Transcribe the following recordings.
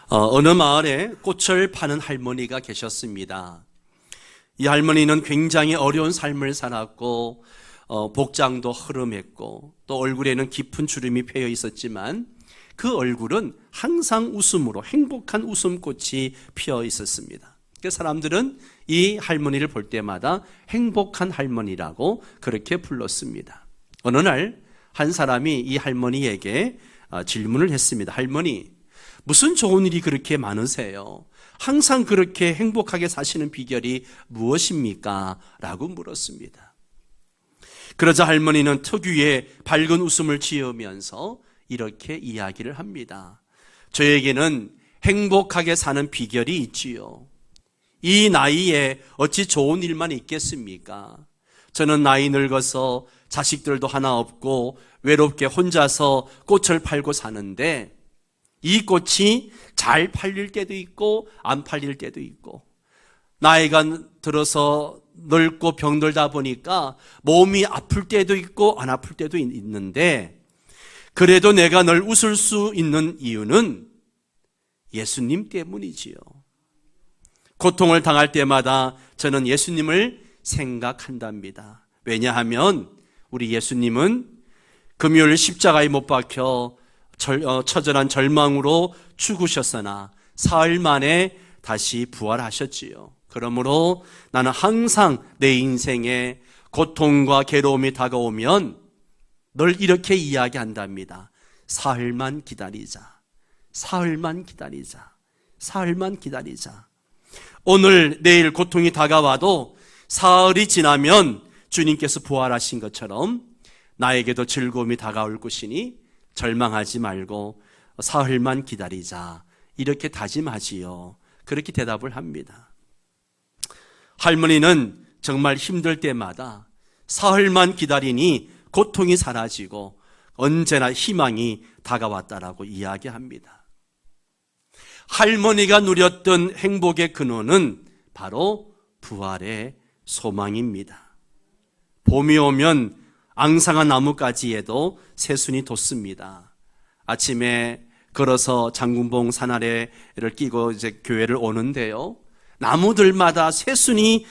어느 마을에 꽃을 파는 할머니가 계셨습니다. 이 할머니는 굉장히 어려운 삶을 살았고 복장도 허름했고 또 얼굴에는 깊은 주름이 패여 있었지만 그 얼굴은 항상 웃음으로 행복한 웃음꽃이 피어 있었습니다. 그 사람들은 이 할머니를 볼 때마다 행복한 할머니라고 그렇게 불렀습니다. 어느 날 한 사람이 이 할머니에게 질문을 했습니다. 할머니, 무슨 좋은 일이 그렇게 많으세요? 항상 그렇게 행복하게 사시는 비결이 무엇입니까? 라고 물었습니다. 그러자 할머니는 특유의 밝은 웃음을 지으면서 이렇게 이야기를 합니다. 저에게는 행복하게 사는 비결이 있지요. 이 나이에 어찌 좋은 일만 있겠습니까? 저는 나이 늙어서 자식들도 하나 없고 외롭게 혼자서 꽃을 팔고 사는데 이 꽃이 잘 팔릴 때도 있고 안 팔릴 때도 있고 나이가 들어서 늙고 병들다 보니까 몸이 아플 때도 있고 안 아플 때도 있는데 그래도 내가 늘 웃을 수 있는 이유는 예수님 때문이지요. 고통을 당할 때마다 저는 예수님을 생각한답니다. 왜냐하면 우리 예수님은 금요일 십자가에 못 박혀 처절한 절망으로 죽으셨으나 사흘 만에 다시 부활하셨지요. 그러므로 나는 항상 내 인생에 고통과 괴로움이 다가오면 늘 이렇게 이야기한답니다. 사흘만 기다리자. 사흘만 기다리자. 사흘만 기다리자. 오늘 내일 고통이 다가와도 사흘이 지나면 주님께서 부활하신 것처럼 나에게도 즐거움이 다가올 것이니 절망하지 말고 사흘만 기다리자. 이렇게 다짐하지요. 그렇게 대답을 합니다. 할머니는 정말 힘들 때마다 사흘만 기다리니 고통이 사라지고 언제나 희망이 다가왔다라고 이야기합니다. 할머니가 누렸던 행복의 근원은 바로 부활의 소망입니다. 봄이 오면 앙상한 나뭇가지에도 새순이 돋습니다. 아침에 걸어서 장군봉 산 아래를 끼고 이제 교회를 오는데요. 나무들마다 새순이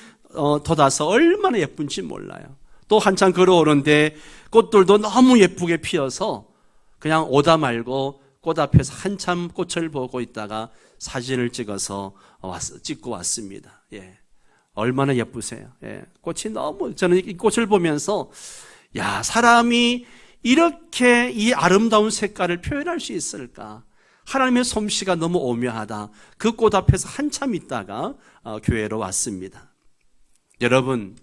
돋아서 얼마나 예쁜지 몰라요. 또 한참 걸어오는데 꽃들도 너무 예쁘게 피어서 그냥 오다 말고 꽃 앞에서 한참 꽃을 보고 있다가 사진을 찍어서 찍고 왔습니다. 예. 얼마나 예쁘세요. 예. 꽃이 너무, 저는 이 꽃을 보면서 야, 사람이 이렇게 이 아름다운 색깔을 표현할 수 있을까? 하나님의 솜씨가 너무 오묘하다. 그 꽃 앞에서 한참 있다가 교회로 왔습니다. 여러분,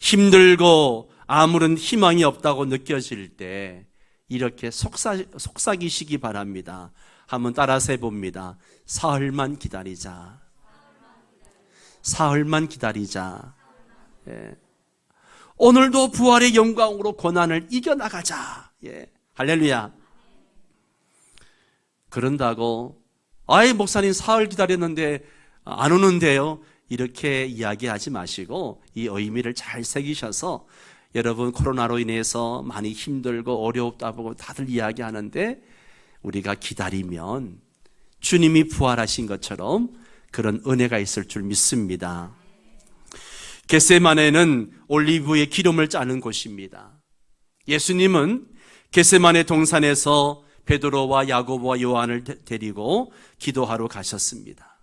힘들고 아무런 희망이 없다고 느껴질 때 이렇게 속삭이시기 바랍니다. 한번 따라서 해봅니다. 사흘만 기다리자. 사흘만 기다리자. 예. 오늘도 부활의 영광으로 고난을 이겨나가자. 예. 할렐루야. 그런다고 아이 목사님 사흘 기다렸는데 안 오는데요. 이렇게 이야기하지 마시고 이 의미를 잘 새기셔서 여러분 코로나로 인해서 많이 힘들고 어렵다고 다들 이야기하는데 우리가 기다리면 주님이 부활하신 것처럼 그런 은혜가 있을 줄 믿습니다. 겟세마네는 올리브의 기름을 짜는 곳입니다. 예수님은 겟세마네 동산에서 베드로와 야고보와 요한을 데리고 기도하러 가셨습니다.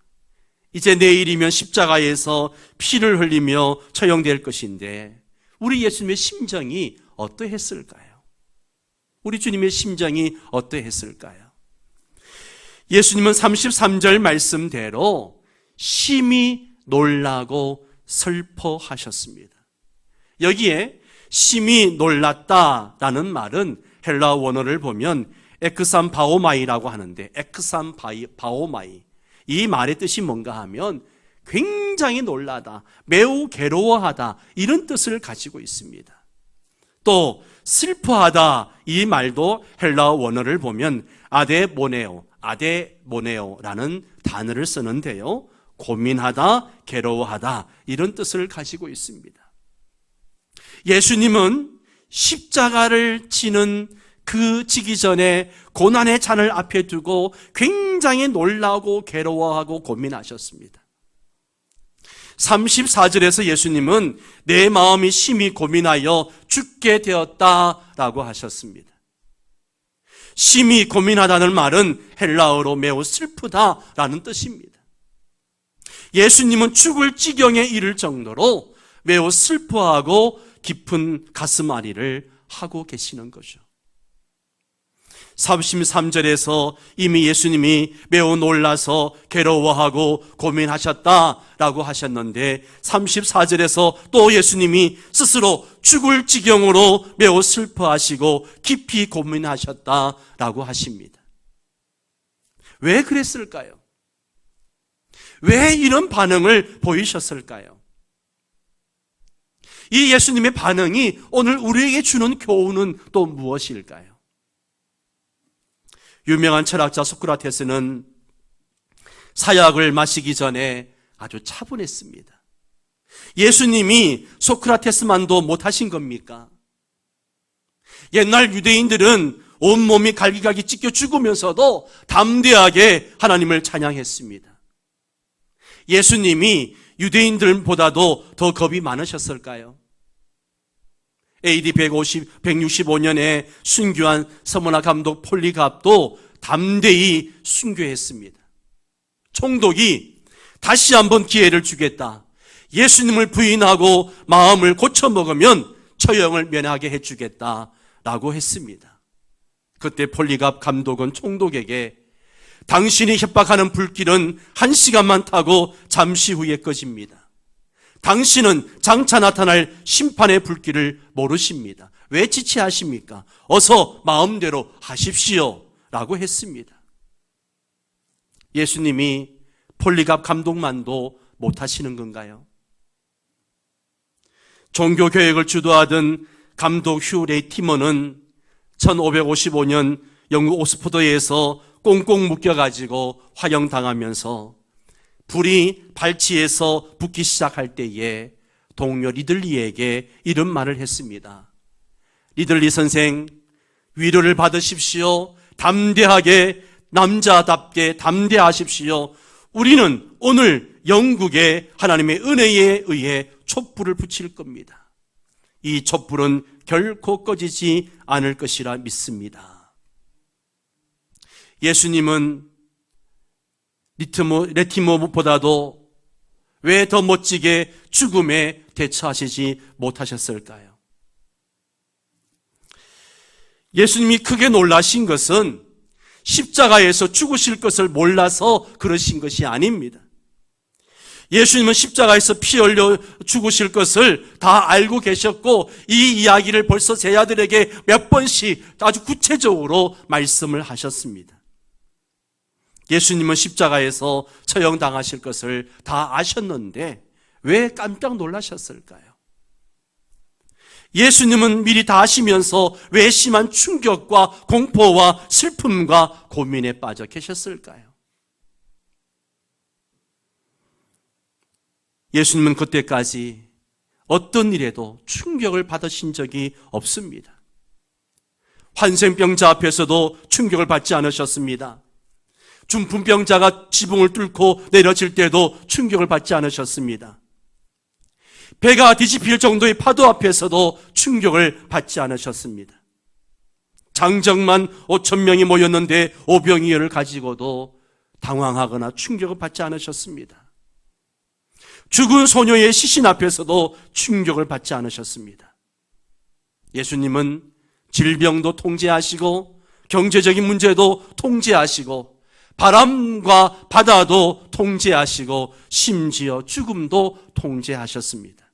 이제 내일이면 십자가에서 피를 흘리며 처형될 것인데 우리 예수님의 심정이 어떠했을까요? 우리 주님의 심정이 어떠했을까요? 예수님은 33절 말씀대로 심히 놀라고 슬퍼하셨습니다. 여기에 심히 놀랐다라는 말은 헬라 원어를 보면 엑산 바오마이라고 하는데 엑산 바오마이 이 말의 뜻이 뭔가 하면 굉장히 놀라다, 매우 괴로워하다 이런 뜻을 가지고 있습니다. 또 슬퍼하다 이 말도 헬라 원어를 보면 아데모네오라는 단어를 쓰는데요. 고민하다, 괴로워하다 이런 뜻을 가지고 있습니다. 예수님은 십자가를 지는 그 지기 전에 고난의 잔을 앞에 두고 굉장히 놀라고 괴로워하고 고민하셨습니다. 34절에서 예수님은 내 마음이 심히 고민하여 죽게 되었다라고 하셨습니다. 심히 고민하다는 말은 헬라어로 매우 슬프다라는 뜻입니다. 예수님은 죽을 지경에 이를 정도로 매우 슬퍼하고 깊은 가슴앓이를 하고 계시는 거죠. 33절에서 이미 예수님이 매우 놀라서 괴로워하고 고민하셨다라고 하셨는데 34절에서 또 예수님이 스스로 죽을 지경으로 매우 슬퍼하시고 깊이 고민하셨다라고 하십니다. 왜 그랬을까요? 왜 이런 반응을 보이셨을까요? 이 예수님의 반응이 오늘 우리에게 주는 교훈은 또 무엇일까요? 유명한 철학자 소크라테스는 사약을 마시기 전에 아주 차분했습니다. 예수님이 소크라테스만도 못하신 겁니까? 옛날 유대인들은 온몸이 갈기갈기 찢겨 죽으면서도 담대하게 하나님을 찬양했습니다. 예수님이 유대인들보다도 더 겁이 많으셨을까요? AD 165년에 순교한 서머나 감독 폴리갑도 담대히 순교했습니다. 총독이 다시 한번 기회를 주겠다, 예수님을 부인하고 마음을 고쳐먹으면 처형을 면하게 해주겠다라고 했습니다. 그때 폴리갑 감독은 총독에게 당신이 협박하는 불길은 1시간만 타고 잠시 후에 꺼집니다. 당신은 장차 나타날 심판의 불길을 모르십니다. 왜 지체하십니까? 어서 마음대로 하십시오 라고 했습니다. 예수님이 폴리갑 감독만도 못하시는 건가요? 종교교역을 주도하던 감독 휴 레이티머는 1555년 영국 옥스퍼드에서 꽁꽁 묶여가지고 화형당하면서 불이 발치에서 붙기 시작할 때에 동료 리들리에게 이런 말을 했습니다. 리들리 선생, 위로를 받으십시오. 담대하게, 남자답게 담대하십시오. 우리는 오늘 영국에 하나님의 은혜에 의해 촛불을 붙일 겁니다. 이 촛불은 결코 꺼지지 않을 것이라 믿습니다. 예수님은 레티모보다도 왜 더 멋지게 죽음에 대처하시지 못하셨을까요? 예수님이 크게 놀라신 것은 십자가에서 죽으실 것을 몰라서 그러신 것이 아닙니다. 예수님은 십자가에서 피 흘려 죽으실 것을 다 알고 계셨고 이 이야기를 벌써 제자들에게 몇 번씩 아주 구체적으로 말씀을 하셨습니다. 예수님은 십자가에서 처형당하실 것을 다 아셨는데 왜 깜짝 놀라셨을까요? 예수님은 미리 다 아시면서 왜 심한 충격과 공포와 슬픔과 고민에 빠져 계셨을까요? 예수님은 그때까지 어떤 일에도 충격을 받으신 적이 없습니다. 환생병자 앞에서도 충격을 받지 않으셨습니다. 중풍병자가 지붕을 뚫고 내려질 때도 충격을 받지 않으셨습니다. 배가 뒤집힐 정도의 파도 앞에서도 충격을 받지 않으셨습니다. 장정만 5,000명이 모였는데 오병이어를 가지고도 당황하거나 충격을 받지 않으셨습니다. 죽은 소녀의 시신 앞에서도 충격을 받지 않으셨습니다. 예수님은 질병도 통제하시고 경제적인 문제도 통제하시고 바람과 바다도 통제하시고 심지어 죽음도 통제하셨습니다.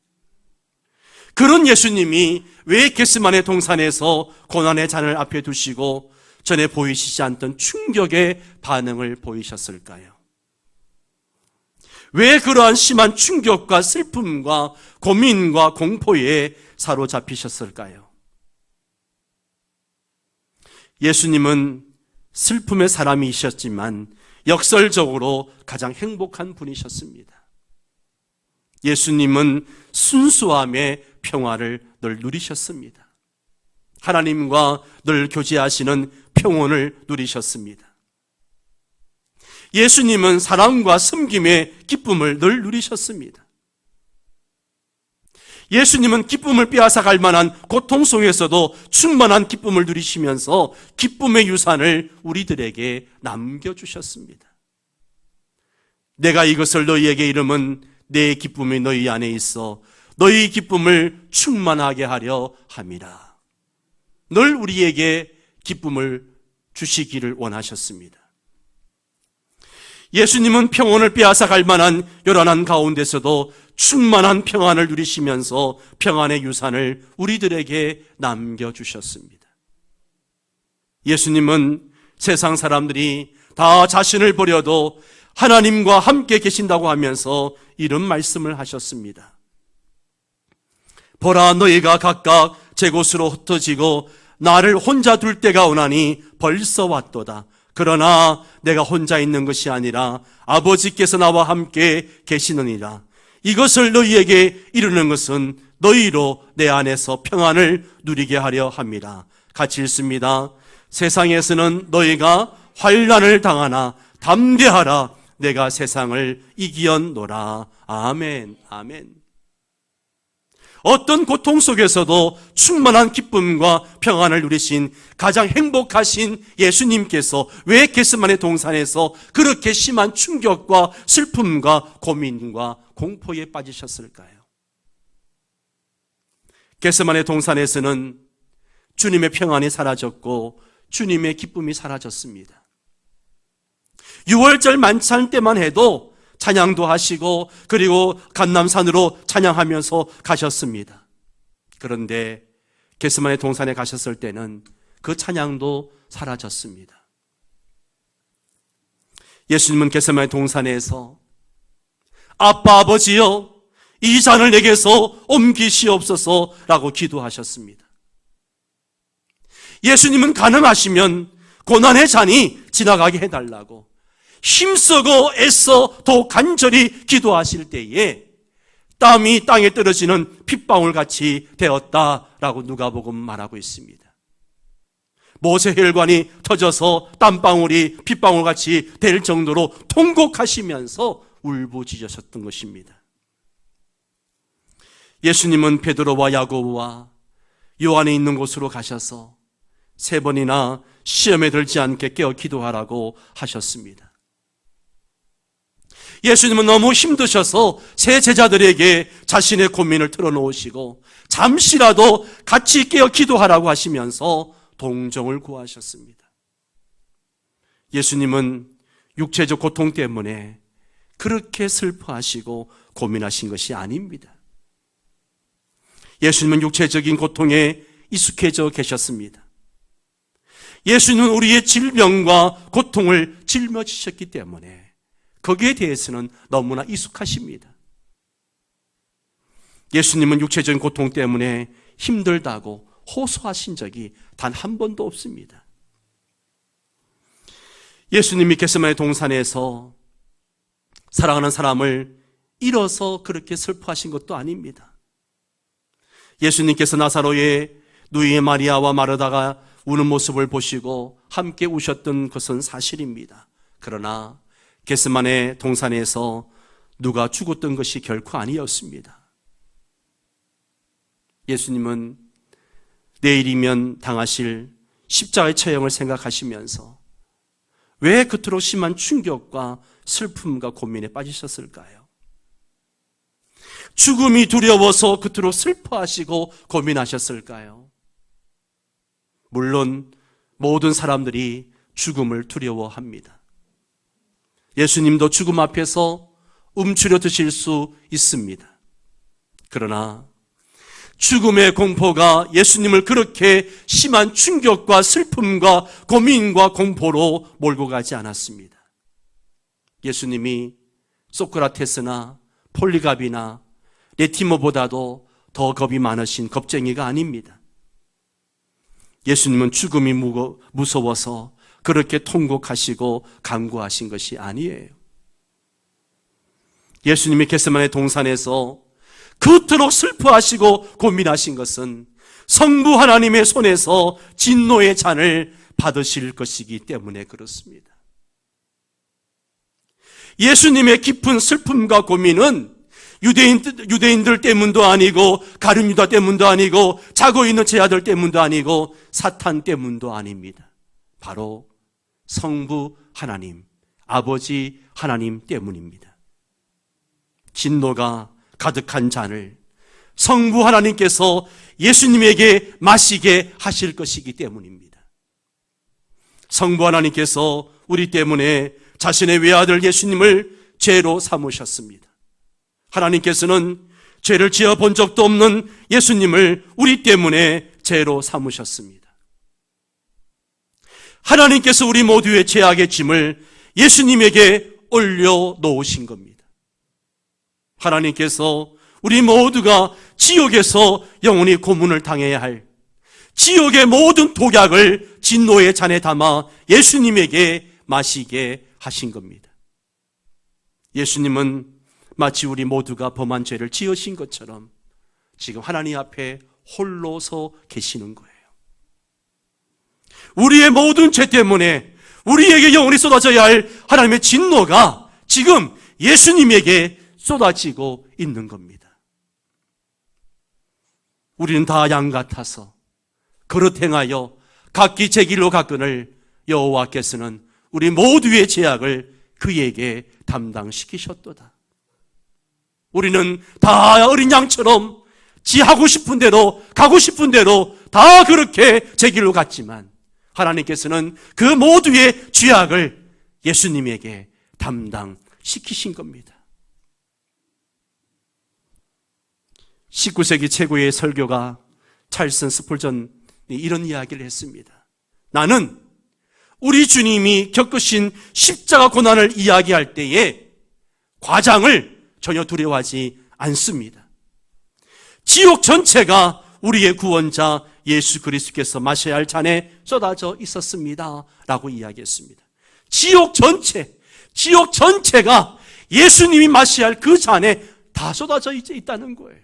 그런 예수님이 왜 겟세마네 동산에서 고난의 잔을 앞에 두시고 전에 보이시지 않던 충격의 반응을 보이셨을까요? 왜 그러한 심한 충격과 슬픔과 고민과 공포에 사로잡히셨을까요? 예수님은 슬픔의 사람이셨지만 역설적으로 가장 행복한 분이셨습니다. 예수님은 순수함의 평화를 늘 누리셨습니다. 하나님과 늘 교제하시는 평온을 누리셨습니다. 예수님은 사랑과 섬김의 기쁨을 늘 누리셨습니다. 예수님은 기쁨을 빼앗아갈 만한 고통 속에서도 충만한 기쁨을 누리시면서 기쁨의 유산을 우리들에게 남겨주셨습니다. 내가 이것을 너희에게 이름은 내 기쁨이 너희 안에 있어 너희 기쁨을 충만하게 하려 함이라. 늘 우리에게 기쁨을 주시기를 원하셨습니다. 예수님은 평온을 빼앗아갈 만한 요란한 가운데서도 충만한 평안을 누리시면서 평안의 유산을 우리들에게 남겨주셨습니다. 예수님은 세상 사람들이 다 자신을 버려도 하나님과 함께 계신다고 하면서 이런 말씀을 하셨습니다. 보라, 너희가 각각 제 곳으로 흩어지고 나를 혼자 둘 때가 오나니 벌써 왔도다. 그러나 내가 혼자 있는 것이 아니라 아버지께서 나와 함께 계시느니라. 이것을 너희에게 이루는 것은 너희로 내 안에서 평안을 누리게 하려 함이라. 같이 읽습니다. 세상에서는 너희가 환난을 당하나 담대하라. 내가 세상을 이기었노라. 아멘, 아멘. 어떤 고통 속에서도 충만한 기쁨과 평안을 누리신 가장 행복하신 예수님께서 왜 겟세마네 동산에서 그렇게 심한 충격과 슬픔과 고민과 공포에 빠지셨을까요? 겟세마네 동산에서는 주님의 평안이 사라졌고 주님의 기쁨이 사라졌습니다. 6월절 만찬 때만 해도 찬양도 하시고 그리고 감람산으로 찬양하면서 가셨습니다. 그런데 겟세마네 동산에 가셨을 때는 그 찬양도 사라졌습니다. 예수님은 겟세마네 동산에서 아빠, 아버지여, 이 잔을 내게서 옮기시옵소서라고 기도하셨습니다. 예수님은 가능하시면 고난의 잔이 지나가게 해달라고 힘쓰고 애써 더 간절히 기도하실 때에 땀이 땅에 떨어지는 핏방울같이 되었다라고 누가복음 말하고 있습니다. 모세 혈관이 터져서 땀방울이 핏방울같이 될 정도로 통곡하시면서 울부짖으셨던 것입니다. 예수님은 베드로와 야고보와 요한이 있는 곳으로 가셔서 3번이나 시험에 들지 않게 깨어 기도하라고 하셨습니다. 예수님은 너무 힘드셔서 세 제자들에게 자신의 고민을 털어놓으시고 잠시라도 같이 깨어 기도하라고 하시면서 동정을 구하셨습니다. 예수님은 육체적 고통 때문에 그렇게 슬퍼하시고 고민하신 것이 아닙니다. 예수님은 육체적인 고통에 익숙해져 계셨습니다. 예수님은 우리의 질병과 고통을 짊어지셨기 때문에 거기에 대해서는 너무나 익숙하십니다. 예수님은 육체적인 고통 때문에 힘들다고 호소하신 적이 단 한 번도 없습니다. 예수님이 겟세마네 동산에서 사랑하는 사람을 잃어서 그렇게 슬퍼하신 것도 아닙니다. 예수님께서 나사로의 누이의 마리아와 마르다가 우는 모습을 보시고 함께 우셨던 것은 사실입니다. 그러나 겟세마네 동산에서 누가 죽었던 것이 결코 아니었습니다. 예수님은 내일이면 당하실 십자가의 처형을 생각하시면서 왜 그토록 심한 충격과 슬픔과 고민에 빠지셨을까요? 죽음이 두려워서 그토록 슬퍼하시고 고민하셨을까요? 물론 모든 사람들이 죽음을 두려워합니다. 예수님도 죽음 앞에서 움츠려 드실 수 있습니다. 그러나 죽음의 공포가 예수님을 그렇게 심한 충격과 슬픔과 고민과 공포로 몰고 가지 않았습니다. 예수님이 소크라테스나 폴리갑이나 네티모보다도 더 겁이 많으신 겁쟁이가 아닙니다. 예수님은 죽음이 무서워서 그렇게 통곡하시고 간구하신 것이 아니에요. 예수님이 겟세마네 동산에서 그토록 슬퍼하시고 고민하신 것은 성부 하나님의 손에서 진노의 잔을 받으실 것이기 때문에 그렇습니다. 예수님의 깊은 슬픔과 고민은 유대인들 때문도 아니고 가룟 유다 때문도 아니고 자고 있는 제 아들 때문도 아니고 사탄 때문도 아닙니다. 바로 성부 하나님, 아버지 하나님 때문입니다. 진노가 가득한 잔을 성부 하나님께서 예수님에게 마시게 하실 것이기 때문입니다. 성부 하나님께서 우리 때문에 자신의 외아들 예수님을 죄로 삼으셨습니다. 하나님께서는 죄를 지어 본 적도 없는 예수님을 우리 때문에 죄로 삼으셨습니다. 하나님께서 우리 모두의 죄악의 짐을 예수님에게 올려놓으신 겁니다. 하나님께서 우리 모두가 지옥에서 영원히 고문을 당해야 할 지옥의 모든 독약을 진노의 잔에 담아 예수님에게 마시게 하신 겁니다. 예수님은 마치 우리 모두가 범한 죄를 지으신 것처럼 지금 하나님 앞에 홀로 서 계시는 거예요. 우리의 모든 죄 때문에 우리에게 영원히 쏟아져야 할 하나님의 진노가 지금 예수님에게 쏟아지고 있는 겁니다. 우리는 다 양 같아서 그릇 행하여 각기 제 길로 가거늘 여호와께서는 우리 모두의 죄악을 그에게 담당시키셨도다. 우리는 다 어린 양처럼 지 하고 싶은 대로 가고 싶은 대로 다 그렇게 제 길로 갔지만 하나님께서는 그 모두의 죄악을 예수님에게 담당시키신 겁니다. 19세기 최고의 설교가 찰슨 스폴전이 이런 이야기를 했습니다. 나는 우리 주님이 겪으신 십자가 고난을 이야기할 때에 과장을 전혀 두려워하지 않습니다. 지옥 전체가 우리의 구원자 예수 그리스도께서 마셔야 할 잔에 쏟아져 있었습니다 라고 이야기했습니다. 지옥 전체가 예수님이 마셔야 할 그 잔에 다 쏟아져 있다는 거예요.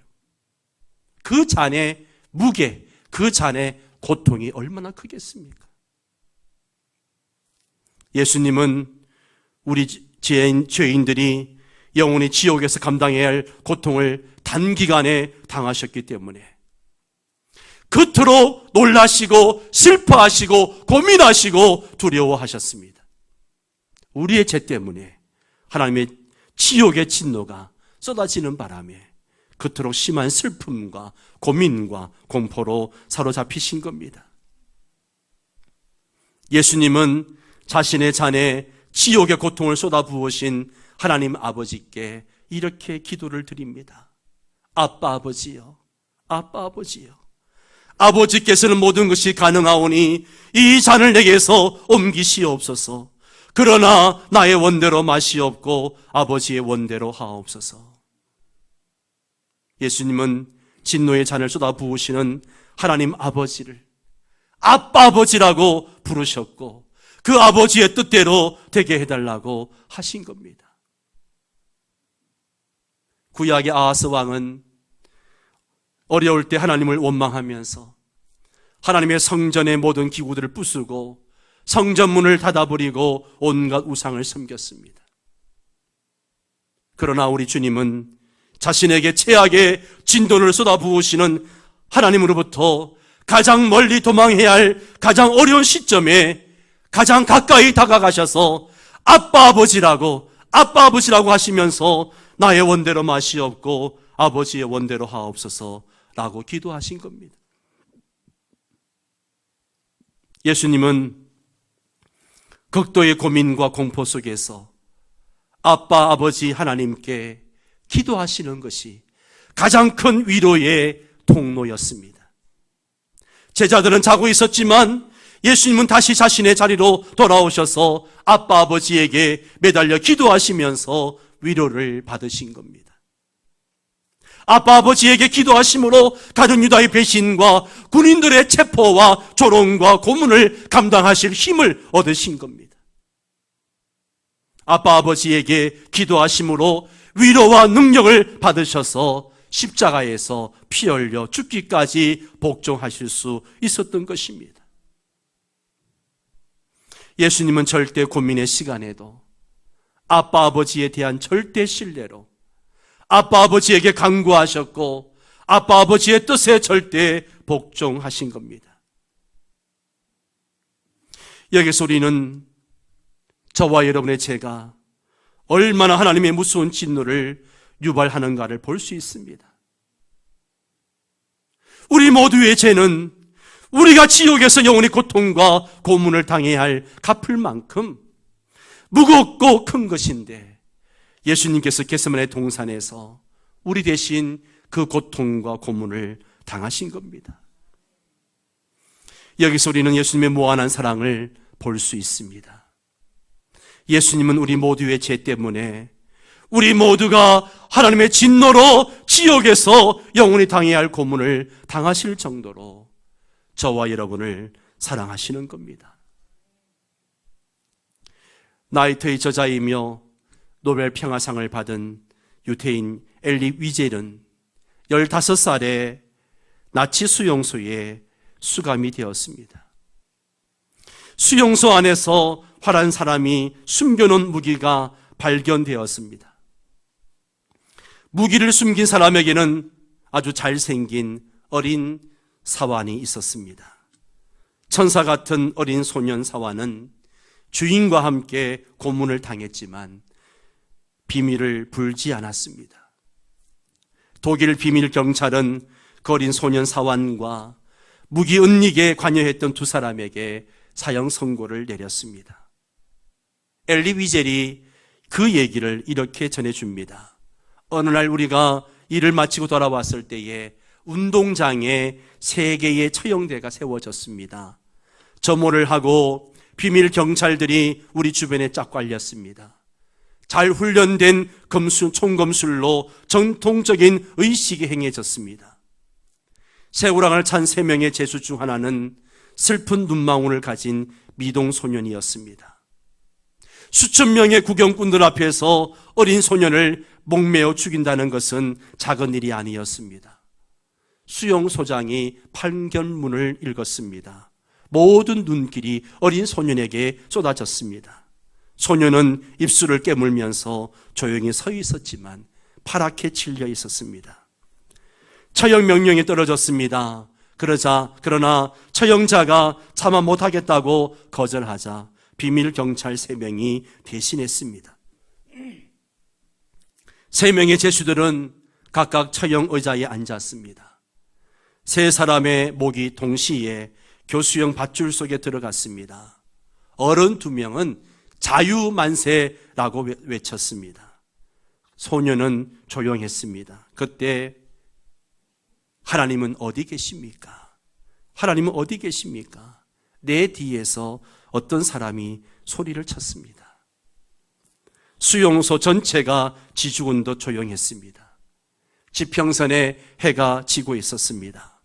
그 잔의 무게, 그 잔의 고통이 얼마나 크겠습니까? 예수님은 우리 죄인들이 영원히 지옥에서 감당해야 할 고통을 단기간에 당하셨기 때문에 그토록 놀라시고 슬퍼하시고 고민하시고 두려워하셨습니다. 우리의 죄 때문에 하나님의 지옥의 진노가 쏟아지는 바람에 그토록 심한 슬픔과 고민과 공포로 사로잡히신 겁니다. 예수님은 자신의 잔에 지옥의 고통을 쏟아부으신 하나님 아버지께 이렇게 기도를 드립니다. 아빠 아버지요, 아빠 아버지요. 아버지께서는 모든 것이 가능하오니 이 잔을 내게서 옮기시옵소서. 그러나 나의 원대로 마시옵고 아버지의 원대로 하옵소서. 예수님은 진노의 잔을 쏟아부으시는 하나님 아버지를 아빠 아버지라고 부르셨고 그 아버지의 뜻대로 되게 해달라고 하신 겁니다. 구약의 아하스 왕은 어려울 때 하나님을 원망하면서 하나님의 성전의 모든 기구들을 부수고 성전문을 닫아버리고 온갖 우상을 섬겼습니다. 그러나 우리 주님은 자신에게 최악의 진노를 쏟아부으시는 하나님으로부터 가장 멀리 도망해야 할 가장 어려운 시점에 가장 가까이 다가가셔서 아빠 아버지라고 하시면서 나의 원대로 마시옵고 아버지의 원대로 하옵소서라고 기도하신 겁니다. 예수님은 극도의 고민과 공포 속에서 아빠 아버지 하나님께 기도하시는 것이 가장 큰 위로의 통로였습니다. 제자들은 자고 있었지만 예수님은 다시 자신의 자리로 돌아오셔서 아빠 아버지에게 매달려 기도하시면서 위로를 받으신 겁니다. 아빠 아버지에게 기도하심으로 가룟 유다의 배신과 군인들의 체포와 조롱과 고문을 감당하실 힘을 얻으신 겁니다. 아빠 아버지에게 기도하심으로 위로와 능력을 받으셔서 십자가에서 피 흘려 죽기까지 복종하실 수 있었던 것입니다. 예수님은 절대 고민의 시간에도 아빠 아버지에 대한 절대 신뢰로 아빠 아버지에게 간구하셨고 아빠 아버지의 뜻에 절대 복종하신 겁니다. 여기서 우리는 저와 여러분의 죄가 얼마나 하나님의 무서운 진노를 유발하는가를 볼 수 있습니다. 우리 모두의 죄는 우리가 지옥에서 영원히 고통과 고문을 당해야 할 갚을 만큼 무겁고 큰 것인데 예수님께서 겟세마네 동산에서 우리 대신 그 고통과 고문을 당하신 겁니다. 여기서 우리는 예수님의 무한한 사랑을 볼 수 있습니다. 예수님은 우리 모두의 죄 때문에 우리 모두가 하나님의 진노로 지옥에서 영원히 당해야 할 고문을 당하실 정도로 저와 여러분을 사랑하시는 겁니다. 나이트의 저자이며 노벨 평화상을 받은 유태인 엘리 위젤은 15살에 나치 수용소에 수감이 되었습니다. 수용소 안에서 활한 사람이 숨겨놓은 무기가 발견되었습니다. 무기를 숨긴 사람에게는 아주 잘생긴 어린 사환이 있었습니다. 천사 같은 어린 소년 사환은 주인과 함께 고문을 당했지만 비밀을 불지 않았습니다. 독일 비밀 경찰은 그 어린 소년 사환과 무기 은닉에 관여했던 두 사람에게 사형 선고를 내렸습니다. 엘리 위젤이 그 얘기를 이렇게 전해줍니다. 어느 날 우리가 일을 마치고 돌아왔을 때에 운동장에 3개의 처형대가 세워졌습니다. 점호를 하고 비밀 경찰들이 우리 주변에 쫙 깔렸습니다. 잘 훈련된 총검술로 전통적인 의식이 행해졌습니다. 새우랑을 찬 3명의 죄수 중 하나는 슬픈 눈망울을 가진 미동소년이었습니다. 수천 명의 구경꾼들 앞에서 어린 소년을 목매어 죽인다는 것은 작은 일이 아니었습니다. 수용소장이 판결문을 읽었습니다. 모든 눈길이 어린 소년에게 쏟아졌습니다. 소년은 입술을 깨물면서 조용히 서 있었지만 파랗게 칠려 있었습니다. 처형 명령이 떨어졌습니다. 그러나 처형자가 참아 못하겠다고 거절하자 비밀 경찰 3명이 대신했습니다. 3명의 죄수들은 각각 처형 의자에 앉았습니다. 3사람의 목이 동시에 교수형 밧줄 속에 들어갔습니다. 어른 2명은 자유만세라고 외쳤습니다. 소년은 조용했습니다. 그때 하나님은 어디 계십니까? 하나님은 어디 계십니까? 내 뒤에서 어떤 사람이 소리를 쳤습니다. 수용소 전체가 지죽은 듯 조용했습니다. 지평선에 해가 지고 있었습니다.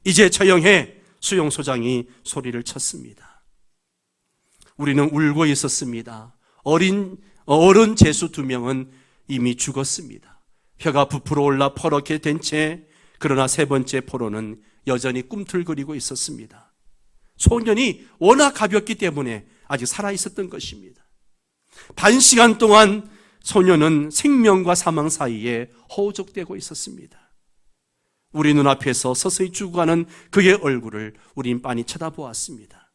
이제 처형해, 수용소장이 소리를 쳤습니다. 우리는 울고 있었습니다. 어른 죄수 2명은 이미 죽었습니다. 혀가 부풀어 올라 퍼렇게 된 채, 그러나 3번째 포로는 여전히 꿈틀거리고 있었습니다. 소년이 워낙 가볍기 때문에 아직 살아있었던 것입니다. 반 시간 동안 소년은 생명과 사망 사이에 허우적대고 있었습니다. 우리 눈앞에서 서서히 죽어가는 그의 얼굴을 우린 빤히 쳐다보았습니다.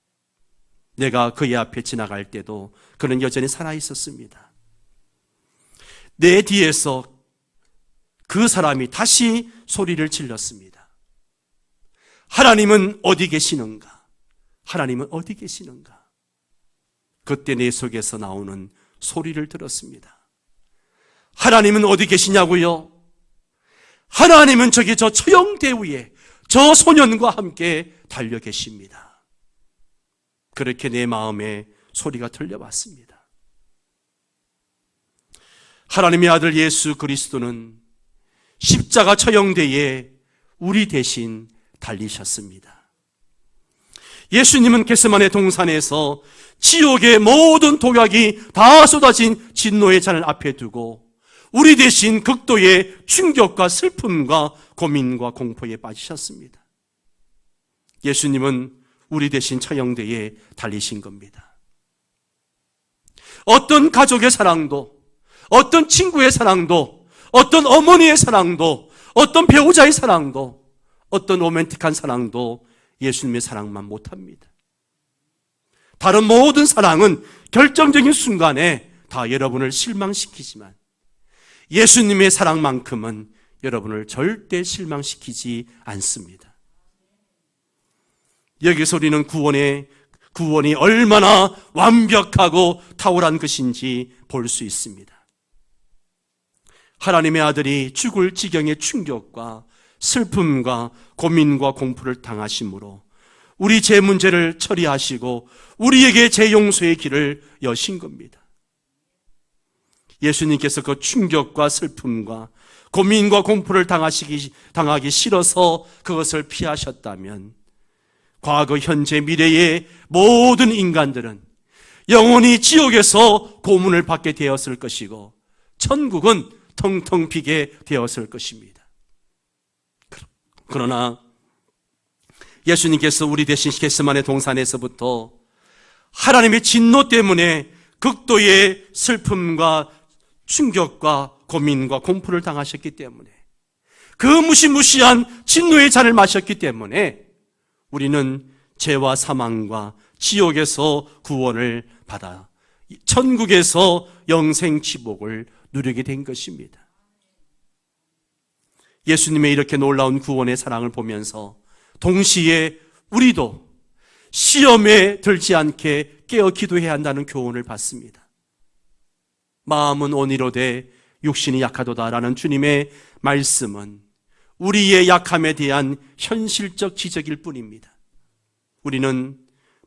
내가 그의 앞에 지나갈 때도 그는 여전히 살아있었습니다. 내 뒤에서 그 사람이 다시 소리를 질렀습니다. 하나님은 어디 계시는가? 하나님은 어디 계시는가? 그때 내 속에서 나오는 소리를 들었습니다. 하나님은 어디 계시냐고요? 하나님은 저기 저 처형대 위에 저 소년과 함께 달려 계십니다. 그렇게 내 마음에 소리가 들려왔습니다. 하나님의 아들 예수 그리스도는 십자가 처형대에 우리 대신 달리셨습니다. 예수님은 겟세마네 동산에서 지옥의 모든 독약이 다 쏟아진 진노의 잔을 앞에 두고 우리 대신 극도의 충격과 슬픔과 고민과 공포에 빠지셨습니다. 예수님은 우리 대신 처형대에 달리신 겁니다. 어떤 가족의 사랑도, 어떤 친구의 사랑도, 어떤 어머니의 사랑도, 어떤 배우자의 사랑도, 어떤 로맨틱한 사랑도 예수님의 사랑만 못합니다. 다른 모든 사랑은 결정적인 순간에 다 여러분을 실망시키지만 예수님의 사랑만큼은 여러분을 절대 실망시키지 않습니다. 여기서 우리는 구원이 얼마나 완벽하고 탁월한 것인지 볼 수 있습니다. 하나님의 아들이 죽을 지경의 충격과 슬픔과 고민과 공포를 당하심으로 우리 죄 문제를 처리하시고 우리에게 죄 용서의 길을 여신 겁니다. 예수님께서 그 충격과 슬픔과 고민과 공포를 당하기 싫어서 그것을 피하셨다면 과거, 현재, 미래의 모든 인간들은 영원히 지옥에서 고문을 받게 되었을 것이고 천국은 텅텅 비게 되었을 것입니다. 그러나 예수님께서 우리 대신 겟세마네 동산에서부터 하나님의 진노 때문에 극도의 슬픔과 충격과 고민과 공포를 당하셨기 때문에 그 무시무시한 진노의 잔을 마셨기 때문에 우리는 죄와 사망과 지옥에서 구원을 받아 천국에서 영생 지복을 누리게 된 것입니다. 예수님의 이렇게 놀라운 구원의 사랑을 보면서 동시에 우리도 시험에 들지 않게 깨어 기도해야 한다는 교훈을 받습니다. 마음은 온이로되 육신이 약하도다라는 주님의 말씀은 우리의 약함에 대한 현실적 지적일 뿐입니다. 우리는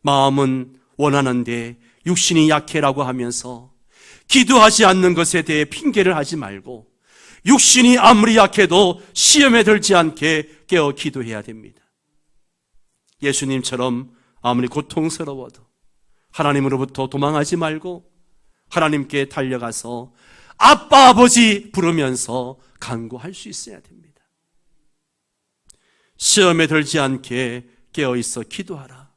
마음은 원하는데 육신이 약해라고 하면서 기도하지 않는 것에 대해 핑계를 하지 말고 육신이 아무리 약해도 시험에 들지 않게 깨어 기도해야 됩니다. 예수님처럼 아무리 고통스러워도 하나님으로부터 도망하지 말고 하나님께 달려가서 아빠 아버지 부르면서 간구할 수 있어야 됩니다. 시험에 들지 않게 깨어있어 기도하라.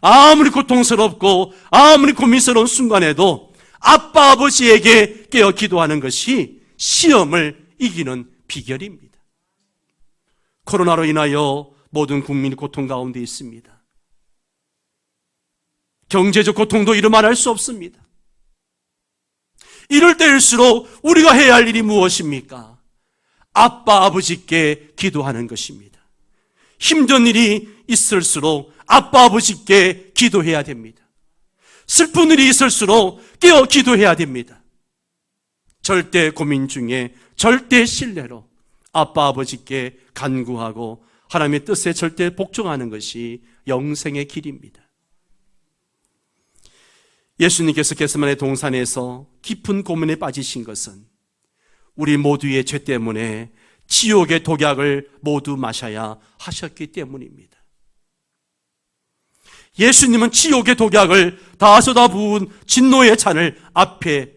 아무리 고통스럽고 아무리 고민스러운 순간에도 아빠 아버지에게 깨어 기도하는 것이 시험을 이기는 비결입니다. 코로나로 인하여 모든 국민이 고통 가운데 있습니다. 경제적 고통도 이루 말할 수 없습니다. 이럴 때일수록 우리가 해야 할 일이 무엇입니까? 아빠 아버지께 기도하는 것입니다. 힘든 일이 있을수록 아빠 아버지께 기도해야 됩니다. 슬픈 일이 있을수록 깨어 기도해야 됩니다. 절대 고민 중에 절대 신뢰로 아빠 아버지께 간구하고 하나님의 뜻에 절대 복종하는 것이 영생의 길입니다. 예수님께서 겟세마네 동산에서 깊은 고민에 빠지신 것은 우리 모두의 죄 때문에 지옥의 독약을 모두 마셔야 하셨기 때문입니다. 예수님은 지옥의 독약을 다 쏟아부은 진노의 잔을 앞에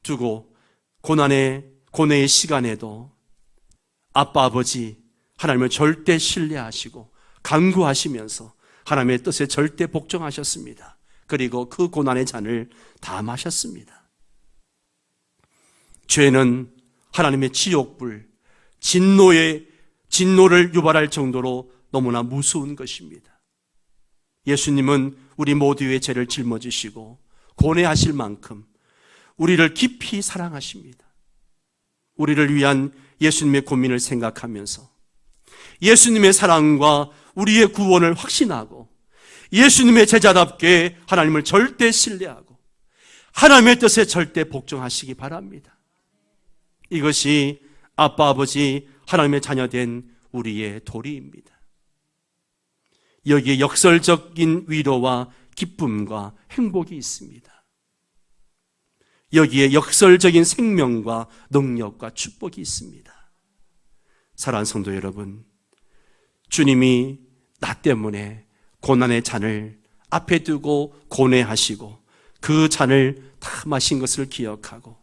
두고 고뇌의 시간에도 아빠 아버지 하나님을 절대 신뢰하시고 간구하시면서 하나님의 뜻에 절대 복종하셨습니다. 그리고 그 고난의 잔을 다 마셨습니다. 죄는 하나님의 지옥불, 진노를 유발할 정도로 너무나 무서운 것입니다. 예수님은 우리 모두의 죄를 짊어지시고 고뇌하실 만큼 우리를 깊이 사랑하십니다. 우리를 위한 예수님의 고민을 생각하면서 예수님의 사랑과 우리의 구원을 확신하고 예수님의 제자답게 하나님을 절대 신뢰하고 하나님의 뜻에 절대 복종하시기 바랍니다. 이것이 아빠 아버지 하나님의 자녀된 우리의 도리입니다. 여기에 역설적인 위로와 기쁨과 행복이 있습니다. 여기에 역설적인 생명과 능력과 축복이 있습니다. 사랑하는 성도 여러분, 주님이 나 때문에 고난의 잔을 앞에 두고 고뇌하시고 그 잔을 다 마신 것을 기억하고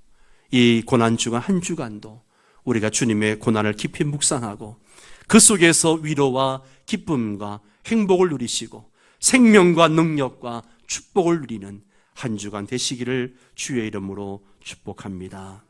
이 고난주간 한 주간도 우리가 주님의 고난을 깊이 묵상하고 그 속에서 위로와 기쁨과 행복을 누리시고 생명과 능력과 축복을 누리는 한 주간 되시기를 주의 이름으로 축복합니다.